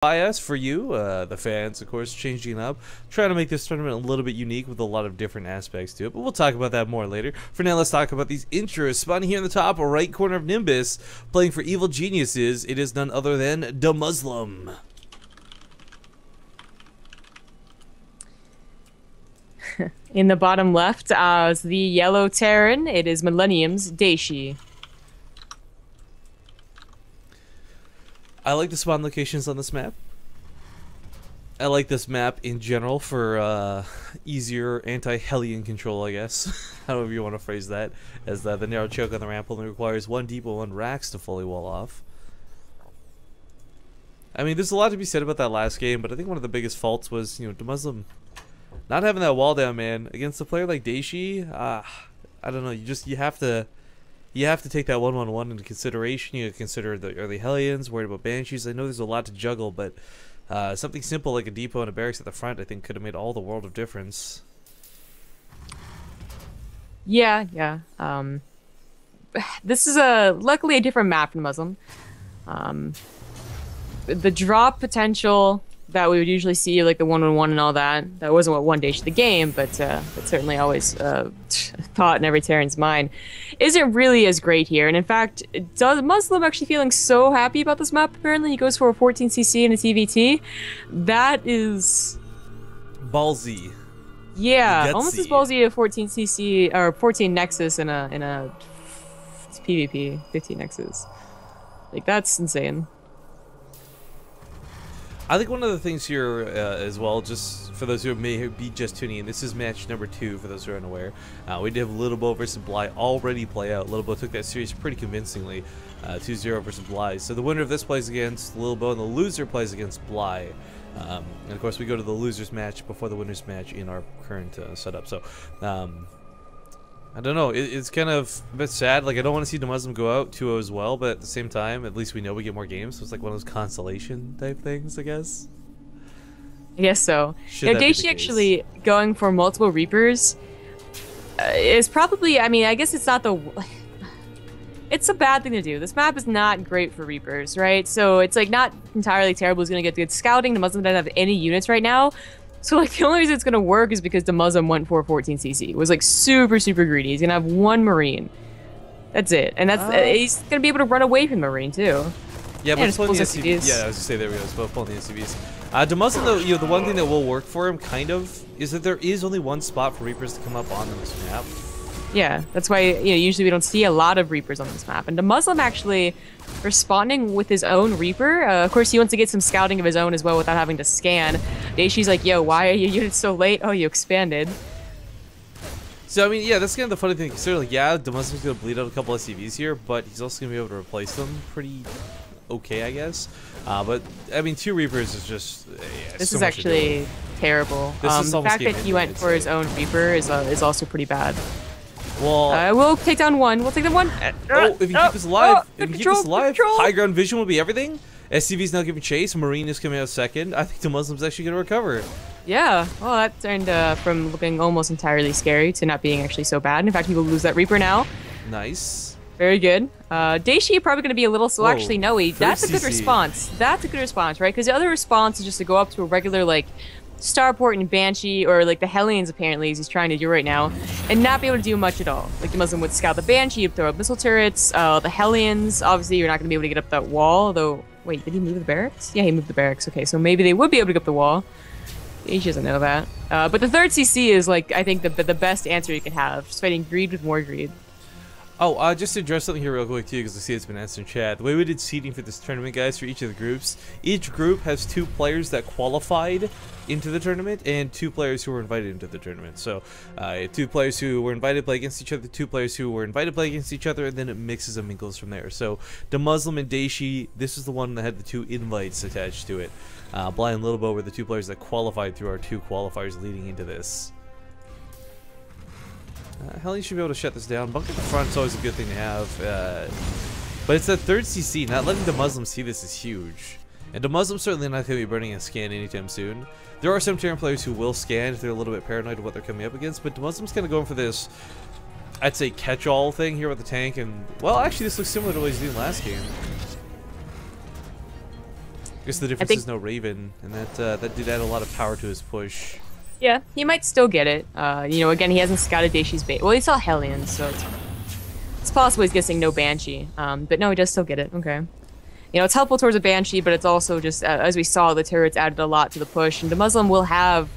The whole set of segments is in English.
by us for you, the fans, of course, changing up, trying to make this tournament a little bit unique with a lot of different aspects to it, but we'll talk about that more later. For now, let's talk about these intros. Spawning here in the top right corner of Nimbus, playing for Evil Geniuses, it is none other than Demuslim. In the bottom left, is the yellow Terran. It is Millennium's Dayshi. I like the spawn locations on this map. I like this map in general for easier anti-Hellion control, I guess. However you want to phrase that. As the narrow choke on the ramp only requires one depot, one racks to fully wall off. I mean, there's a lot to be said about that last game, but I think one of the biggest faults was, you know, Demuslim not having that wall down, man. Against a player like Dayshi, I don't know, you have to take that 1-1-1 into consideration. You consider the early Hellions, worried about Banshees. I know there's a lot to juggle, but something simple like a depot and a barracks at the front, I think, could have made all the world of difference. Yeah. This is luckily a different map from Muslim. The drop potential that we would usually see, like the 1-1-1 and all that wasn't what won Dayshi the game, but that's certainly always thought in every Terran's mind, isn't really as great here. And in fact, does Muslim actually feeling so happy about this map? Apparently he goes for a 14cc and a TVT. That is ballsy. Yeah, Gutsy. almost as ballsy a 14cc or 14 Nexus in a PvP 15 Nexus. Like, that's insane. I think one of the things here as well, just for those who may be just tuning in, this is match number 2 for those who are unaware. We did have Littlebo versus Bly already play out. Littlebo took that series pretty convincingly, 2-0 versus Bly. So the winner of this plays against Littlebo, and the loser plays against Bly. And of course, we go to the losers match before the winners match in our current setup. So I don't know, it's kind of a bit sad. Like, I don't want to see Demuslim go out 2-0 as well, but at the same time, at least we know we get more games, so it's like one of those consolation type things, I guess. I guess so. You know, Dayshi actually going for multiple Reapers is probably, I mean, I guess it's not the... It's a bad thing to do. This map is not great for Reapers, right? So it's like not entirely terrible. He's going to get good scouting. Demuslim doesn't have any units right now. So, like, the only reason it's going to work is because Demuslim went for 14cc. It was, like, super greedy. He's going to have one Marine. That's it. And that's he's going to be able to run away from the Marine, too. Yeah, but pulling the SCVs. Yeah, I was going to say, there we go. It's about pulling the SCVs. Demuslim, though, you know, the one thing that will work for him, kind of, is that there is only one spot for Reapers to come up on this map. Yeah, that's why, you know, usually we don't see a lot of Reapers on this map. And Demuslim actually responding with his own Reaper. Of course, he wants to get some scouting of his own as well without having to scan. Dayshi's like, yo, why are your units so late? Oh, you expanded. So, I mean, yeah, that's kind of the funny thing. Consider, like, yeah, Demuslim's going to bleed out a couple SCVs here, but he's also going to be able to replace them pretty okay, I guess. But, I mean, 2 Reapers is just... Yeah, this is actually terrible. The fact that he went for his own Reaper is also pretty bad. Well, we'll take down one. We'll take down one. Oh, if you keep us alive, high ground vision will be everything. SCV's now giving chase. Marine is coming out second. I think the Muslim's actually going to recover. Yeah. Well, that turned from looking almost entirely scary to not being actually so bad. In fact, he will lose that Reaper now. Nice. Very good. Dayshi probably going to be a little slow. Actually, no, that's a good response. That's a good response, right? Because the other response is just to go up to a regular, like, Starport and Banshee, or like the Hellions apparently, as he's trying to do right now, and not be able to do much at all. Like, the Muslim would scout the Banshee, throw up missile turrets, the Hellions, obviously you're not going to be able to get up that wall, though, wait, did he move the barracks? Yeah, he moved the barracks, okay, so maybe they would be able to get up the wall. He doesn't know that. But the third CC is, like, I think the best answer you can have, just fighting greed with more greed. Oh, just to address something here real quick too, because I see it's been asked in chat. The way we did seeding for this tournament, guys, for each of the groups, each group has 2 players that qualified into the tournament and 2 players who were invited into the tournament. So 2 players who were invited play against each other, 2 players who were invited play against each other, and then it mixes and mingles from there. So Demuslim and Dayshi, this is the one that had the 2 invites attached to it. Bly and Littlebo were the 2 players that qualified through our 2 qualifiers leading into this. Hellion should be able to shut this down. Bunker at the front is always a good thing to have. But it's that 3rd CC. Not letting Demuslim see this is huge. And Demuslim's certainly not going to be burning a scan anytime soon. There are some Terran players who will scan if they're a little bit paranoid of what they're coming up against, but Demuslim's kind of going for this, I'd say, catch-all thing here with the tank. And, well, actually, this looks similar to what he's doing last game. I guess the difference is no Raven, and that did add a lot of power to his push. Yeah, he might still get it. You know, again, he hasn't scouted Daishi's base. Well, he saw Hellions, so it's possible he's guessing no Banshee. But no, he does still get it. Okay. You know, it's helpful towards a Banshee, but it's also just, as we saw, the turrets added a lot to the push. And Demuslim will have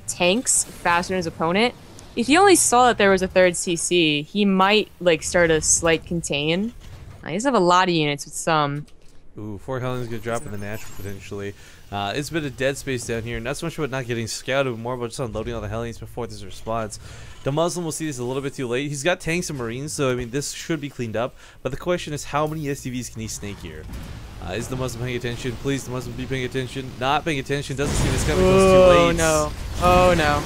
tanks faster than his opponent. If he only saw that there was a third CC, he might, like, start a slight contain. He does have a lot of units with some. Ooh, 4 Hellions gonna drop in the natural potentially. It's been a dead space down here, not so much about not getting scouted, but more about just unloading all the Hellions before there's a response. Demuslim will see this a little bit too late. He's got tanks and marines, so I mean this should be cleaned up. But the question is, how many SCVs can he snake here? Is Demuslim paying attention? Please, Demuslim be paying attention. Not paying attention. Doesn't see this coming. Goes too late. Oh no! Oh no!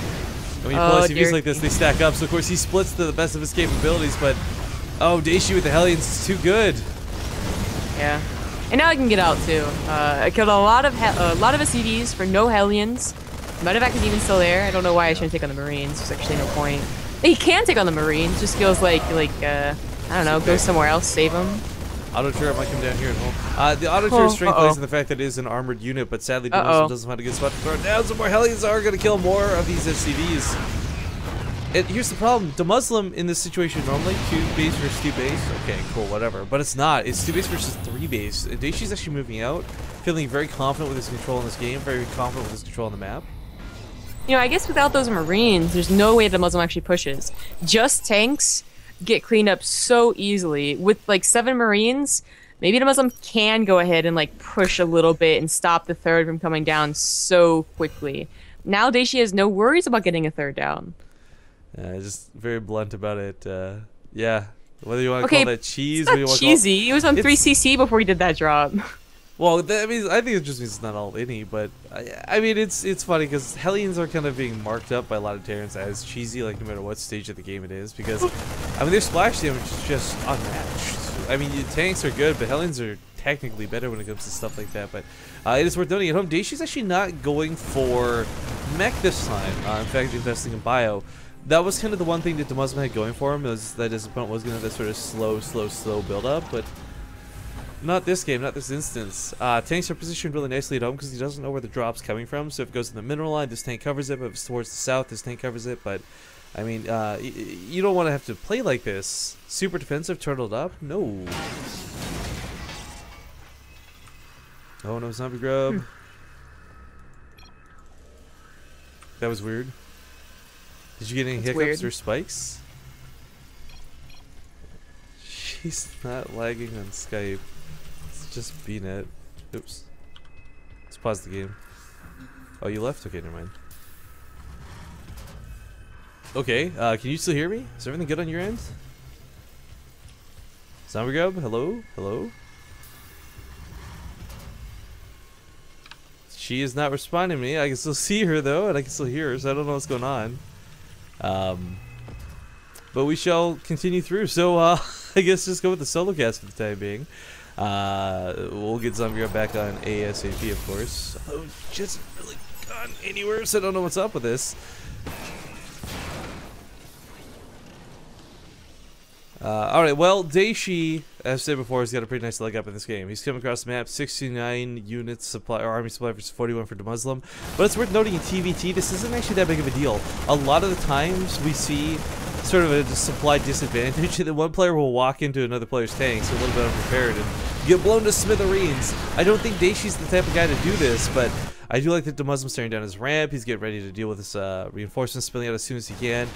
When you pull SCVs like this, they stack up. So of course he splits to the best of his capabilities. But oh, Dayshi with the Hellions is too good. Yeah. And now I can get out too. I killed a lot of SCVs for no Hellions. Medevac is even still there. I don't know why I shouldn't take on the Marines. There's actually no point. He can take on the Marines. Just feels like I don't know, go somewhere else, save him. Auto turret might come down here and hold. The auto turret strength plays in the fact that it is an armored unit, but sadly Demuslim doesn't find a good spot to throw it down. Some more Hellions are going to kill more of these SCVs. And here's the problem. Demuslim in this situation normally 2 base versus 2 base. Okay, cool, whatever. But it's not. It's 2 base versus 3 base. Dayshi's actually moving out, feeling very confident with his control in this game, very confident with his control on the map. You know, I guess without those Marines, there's no way Demuslim actually pushes. Just tanks get cleaned up so easily. With like 7 Marines, maybe Demuslim can go ahead and like push a little bit and stop the third from coming down so quickly. Now Dayshi has no worries about getting a third down. Just very blunt about it. Yeah, whether you want to call that cheese, it's not cheesy. He was on 3 CC before he did that drop. Well, I mean, I think it just means it's not all any, but I mean, it's funny because Hellions are kind of being marked up by a lot of Terrans as cheesy, like no matter what stage of the game it is, because I mean, their splash damage is just unmatched. I mean, tanks are good, but Hellions are technically better when it comes to stuff like that. But it is worth noting at home, Dayshi's actually not going for mech this time. In fact, investing in bio. That was kind of the one thing that Demuslim had going for him, is that his opponent was going to have that sort of slow build up, but not this game, not this instance. Tanks are positioned really nicely at home because he doesn't know where the drop's coming from, so if it goes in the mineral line, this tank covers it, but if it's towards the south, this tank covers it, but I mean, you don't want to have to play like this. Super defensive, turtled up? No. Oh no, zombie grub. That was weird. Did you get any hiccups or spikes? She's not lagging on Skype. It's just BNet. Oops. Let's pause the game. Oh, you left? Okay, never mind. Okay, can you still hear me? Is everything good on your end? Zombie grub? Hello? Hello? She is not responding to me. I can still see her though, and I can still hear her, so I don't know what's going on. But we shall continue through. So I guess just go with the solo cast for the time being. We'll get Zombie Grub back on ASAP, of course. Although she hasn't really gone anywhere, so I don't know what's up with this. Alright, well, Dayshi, as I've said before, has got a pretty nice leg up in this game. He's come across the map, 69 units supply, or army supply versus 41 for Demuslim. But it's worth noting in TVT, this isn't actually that big of a deal. A lot of the times we see sort of a supply disadvantage, that one player will walk into another player's tanks a little bit unprepared and get blown to smithereens. I don't think Dayshi's the type of guy to do this, but I do like that Demuslim's staring down his ramp. He's getting ready to deal with this reinforcements spilling out as soon as he can.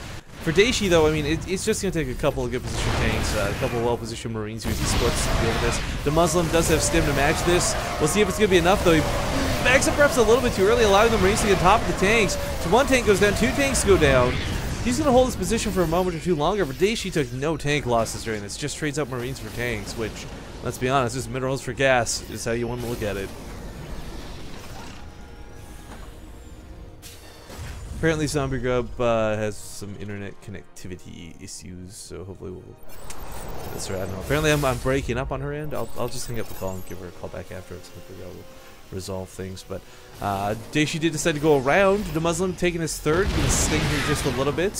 For Dayshi, though, I mean, it's just going to take a couple of good position tanks, a couple of well-positioned Marines who he sports to deal with this. Demuslim does have stim to match this. We'll see if it's going to be enough, though. He backs up perhaps a little bit too early, allowing the Marines to get on top of the tanks. So one tank goes down, 2 tanks go down. He's going to hold his position for a moment or two longer, but Dayshi took no tank losses during this. Just trades out Marines for tanks, which, let's be honest, is minerals for gas, is how you want to look at it. Apparently Zombie Grub has some internet connectivity issues, so hopefully we'll... That's right, I don't know. Apparently I'm breaking up on her end. I'll just hang up the call and give her a call back afterwards. Hopefully that will resolve things. But Dayshi did decide to go around. Demuslim taking his third. He's staying here just a little bit.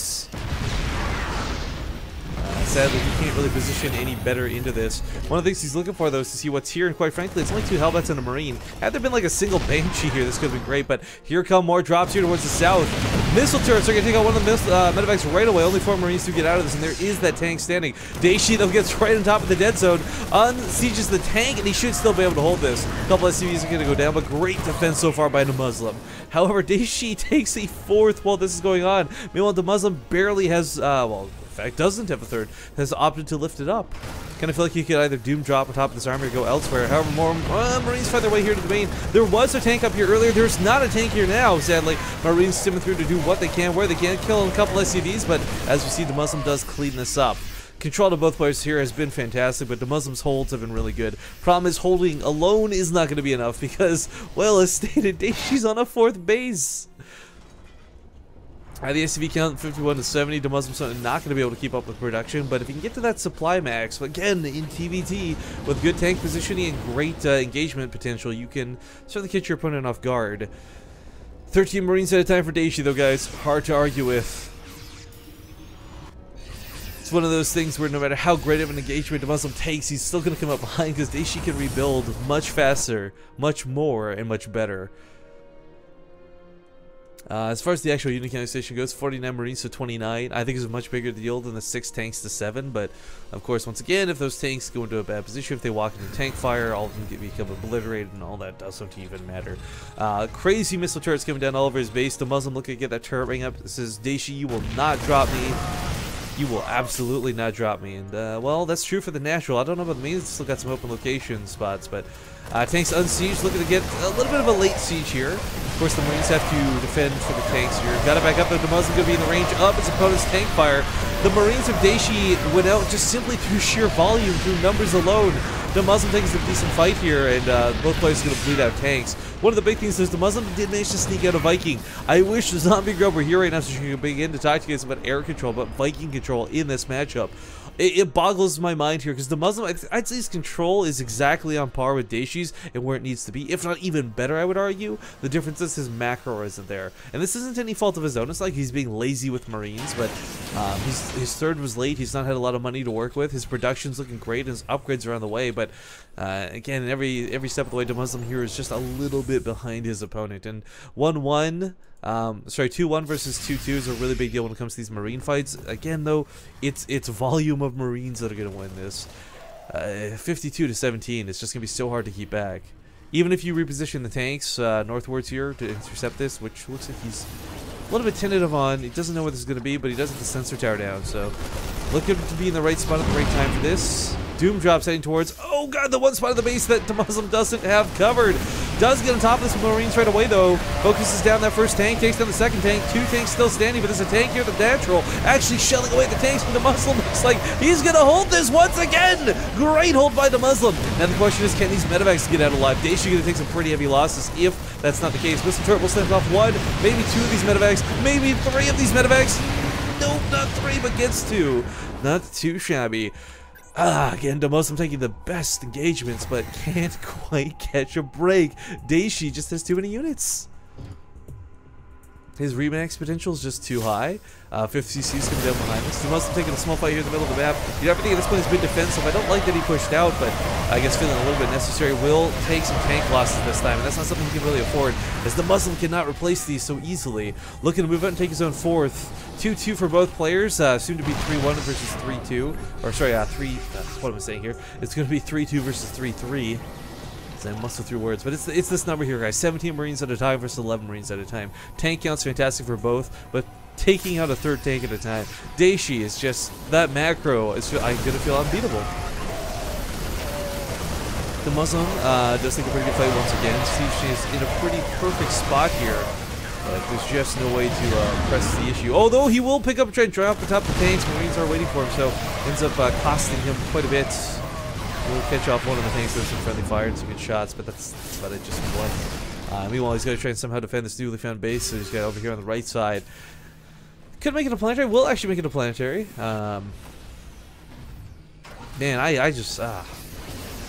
sadly, he can't really position any better into this. One of the things he's looking for, though, is to see what's here, and quite frankly, it's only 2 Hellbats and a Marine. Had there been like a single Banshee here, this could have been great, but here come more drops here towards the south. Missile turrets are going to take out one of the medevacs right away. Only 4 Marines to get out of this, and there is that tank standing. Dayshi, though, gets right on top of the dead zone, unsieges the tank, and he should still be able to hold this. A couple SCVs are going to go down, but great defense so far by Demuslim. However, Dayshi takes a 4th while this is going on. Meanwhile, Demuslim barely has, well, in fact, doesn't have a 3rd, has opted to lift it up. Kind of feel like he could either doom drop on top of this army or go elsewhere. However, more Marines find their way here to the main. There was a tank up here earlier. There's not a tank here now, sadly. Marines stimming through to do what they can, where they can, kill a couple SCVs, but as we see, Demuslim does clean this up. Control to both players here has been fantastic, but Demuslim's holds have been really good. Problem is, holding alone is not going to be enough because, well, as stated, Dayshi's on a 4th base. The SCV count 51 to 70. Demuslim's not going to be able to keep up with production, but if he can get to that supply max, again in TVT with good tank positioning and great engagement potential, you can certainly catch your opponent off guard. 13 Marines at a time for Dayshi, though, guys. Hard to argue with. It's one of those things where no matter how great of an engagement Demuslim takes, he's still going to come up behind because Dayshi can rebuild much faster, much more, and much better. As far as the actual unit counting station goes, 49 Marines to 29. I think is a much bigger deal than the 6 tanks to 7. But of course, once again, if those tanks go into a bad position, if they walk into tank fire, all of them become obliterated, and all that doesn't even matter. Crazy missile turrets coming down all over his base. Demuslim looking to get that turret ring up. It says, Dayshi, you will not drop me. You will absolutely not drop me. And, well, that's true for the natural. I don't know about the main. It's still got some open location spots, but tanks unsieged, looking to get a little bit of a late siege here. Of course, the Marines have to defend for the tanks here. Got to back up, though. Demuslim going to be in the range of his opponent's tank fire. The Marines of Dayshi went out just simply through sheer volume, through numbers alone. Demuslim takes a decent fight here, and both players are going to bleed out tanks. One of the big things is Demuslim did manage to sneak out a Viking. I wish the Zombie Grub were here right now so she could begin to talk to you guys about air control, but Viking control in this matchup. It boggles my mind here because Demuslim, I'd say his control is exactly on par with Dayshi's and where it needs to be, if not even better, I would argue. The difference is his macro isn't there. And this isn't any fault of his own. It's like he's being lazy with Marines, but his 3rd was late. He's not had a lot of money to work with. His production's looking great, and his upgrades are on the way, but again, every step of the way, Demuslim here is just a little bit behind his opponent. And 1-1, sorry, 2-1 versus 2-2 is a really big deal when it comes to these Marine fights. Again, though, it's volume of Marines that are going to win this. 52 to 17, it's just going to be so hard to keep back. Even if you reposition the tanks northwards here to intercept this, which looks like he's a little bit tentative on. He doesn't know what this is going to be, but he does have the sensor tower down, so looking to be in the right spot at the right time for this. Doom drops heading towards, oh god, the one spot of the base that Demuslim doesn't have covered. Does get on top of this with Marines right away, though. Focuses down that first tank, takes down the second tank. 2 tanks still standing, but there's a tank here, the natural, actually shelling away the tanks, and Demuslim looks like he's going to hold this once again. Great hold by Demuslim. Now the question is, can these medevacs get out alive? Dayshi going to take some pretty heavy losses if that's not the case. Missile turret will send off 1, maybe 2 of these medevacs, maybe 3 of these medevacs. Nope, not 3, but gets 2. Not too shabby. Again, Demuslim taking the best engagements, but can't quite catch a break. Dayshi just has too many units. His remax potential is just too high. 50cc's coming down behind us. Demuslim taking a small fight here in the middle of the map. Everything at this point has been defensive. I don't like that he pushed out, but I guess feeling a little bit necessary. Will take some tank losses this time, and that's not something he can really afford, as Demuslim cannot replace these so easily. Looking to move out and take his own 4th. 2-2 for both players. Soon to be 3-1 versus 3-2. Or sorry, what am I saying here? It's going to be 3-2 versus 3-3. I muscle through words, but it's this number here, guys. 17 Marines at a time versus 11 Marines at a time. Tank count's fantastic for both, but taking out a 3rd tank at a time. Dayshi is just, that macro is, I'm gonna feel unbeatable. Demuslim does take a pretty good fight once again. Steve is in a pretty perfect spot here, but there's just no way to press the issue. Although he will pick up and try and drop the top of the tanks. Marines are waiting for him, so ends up costing him quite a bit. We'll catch off one of the tanks with some friendly fire and some good shots, but that's about it, just one. Meanwhile, he's going to try and somehow defend this newly found base, so he's got over here on the right side. Could make it a planetary. Will actually make it a planetary. Man, I just...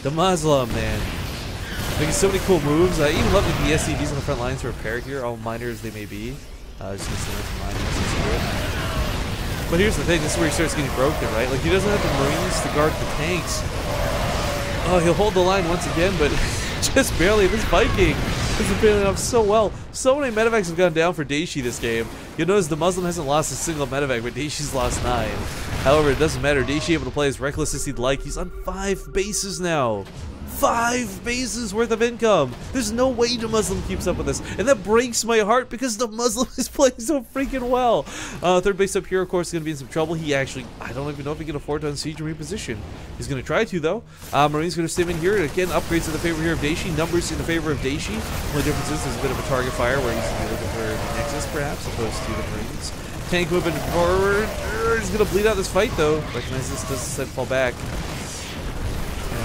Demuslim, man. Making so many cool moves. I even love the SCVs on the front lines to repair here, all minor as they may be. Just going to stand with the miners and screw it. But here's the thing, this is where he starts getting broken, right? Like, he doesn't have the Marines to guard the tanks. Oh, he'll hold the line once again, but just barely. This Viking is appealing off so well. So many medevacs have gone down for Dayshi this game. You'll notice the Muslim hasn't lost a single medevac, but Daishi's lost 9. However, it doesn't matter. Dayshi able to play as reckless as he'd like. He's on 5 bases now. 5 bases worth of income. There's no way the Muslim keeps up with this, and that breaks my heart because the Muslim is playing so freaking well. Third base up here, of course, is going to be in some trouble. He actually, I don't even know if he can afford to unsiege and reposition. He's going to try to, though. Marine's going to stim in here, and again, upgrades in the favor here of Dayshi. Numbers in the favor of Dayshi. Only difference is there's a bit of a target fire where he's going to be looking for the Nexus, perhaps, opposed to the Marines. Tank moving forward. He's going to bleed out this fight, though. Recognize this does instead fall back.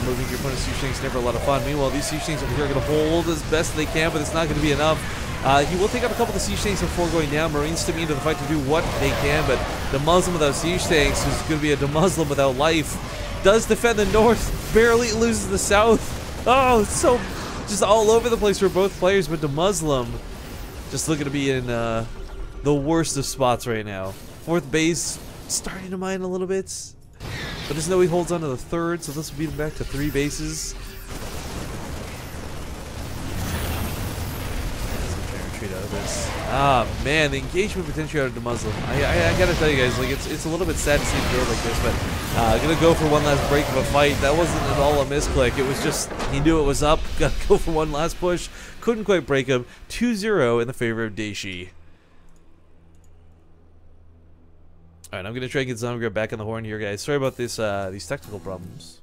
Moving your opponent's siege tanks is never a lot of fun. Meanwhile, these siege tanks over here are going to hold as best they can, but it's not going to be enough. He will take out a couple of the siege tanks before going down. Marines stimming into the fight to do what they can, but the Muslim without siege tanks is going to be a Demuslim without life. Does defend the north, barely loses the south. Oh, it's so just all over the place for both players, but the Muslim just looking to be in the worst of spots right now. Fourth base starting to mine a little bit. But there's no he holds on to the third, so this will beat him back to 3 bases. Retreat out of this. Ah, man, the engagement potential out of the Muslim. I gotta tell you guys, like it's a little bit sad to see him go like this, but gonna go for one last break of a fight. That wasn't at all a misclick. It was just he knew it was up. Gotta go for one last push. Couldn't quite break him. 2-0 in the favor of Dayshi. Alright, I'm going to try and get Zombie back on the horn here, guys. Sorry about this, these technical problems.